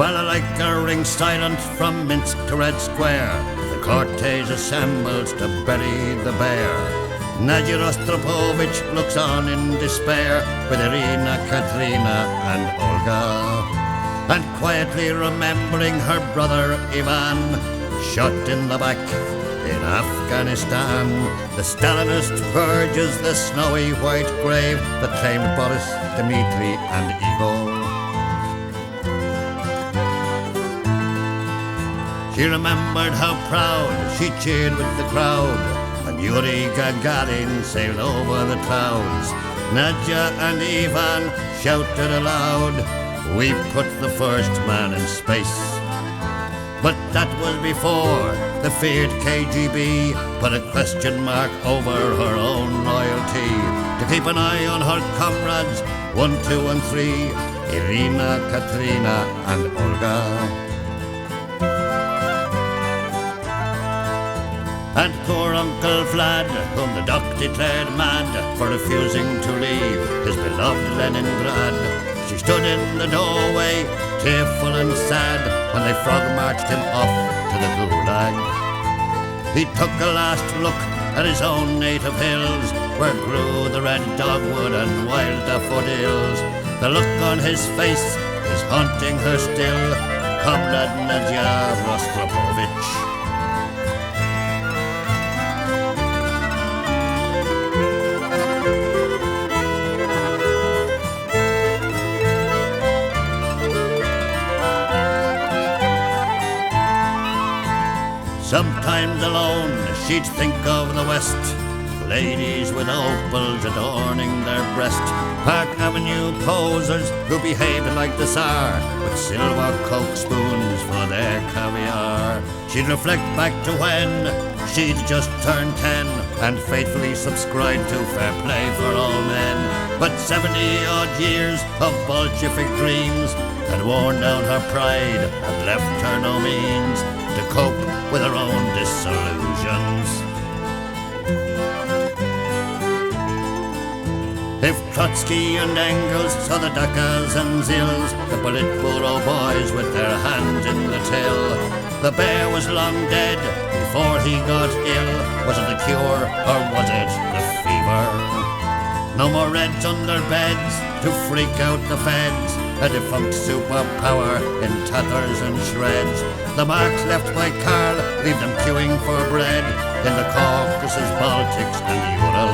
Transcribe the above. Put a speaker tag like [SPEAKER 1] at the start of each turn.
[SPEAKER 1] Balalaika rings silent from Minsk to Red Square. The cortege assembles to bury the bear. Nadia Rostropovich looks on in despair with Irina, Katrina and Olga. And quietly remembering her brother Ivan, shot in the back in Afghanistan. The Stalinist purges the snowy white grave that claimed Boris, Dmitri and Igor. She remembered how proud she cheered with the crowd when Yuri Gagarin sailed over the clouds. Nadia and Ivan shouted aloud, "We've put the first man in space." But that was before the feared KGB put a question mark over her own loyalty. To keep an eye on her comrades, 1, 2 and 3, Irina, Katrina and Olga. And poor Uncle Vlad, whom the doc declared mad for refusing to leave his beloved Leningrad. She stood in the doorway, tearful and sad, when they frog-marched him off to the Gulag. He took a last look at his own native hills, where grew the red dogwood and wild daffodils. The look on his face is haunting her still, Comrade Nadia Rostropovich. Sometimes alone she'd think of the West, ladies with opals adorning their breast, Park Avenue posers who behaved like the Tsar, with silver Coke spoons for their caviar. She'd reflect back to when she'd just turned 10 and faithfully subscribed to fair play for all men. But 70-odd years of Bolshevik dreams had worn down her pride and left her no means to cope with her own disillusions. If Trotsky and Engels saw the Dakas and Zills, the Politburo boys with their hands in the till, the bear was long dead before he got ill. Was it the cure or was it the fever? No more Reds under beds to freak out the feds, a defunct superpower in tatters and shreds. The marks left by Karl leave them queuing for bread in the Caucasus, Baltics and Ural.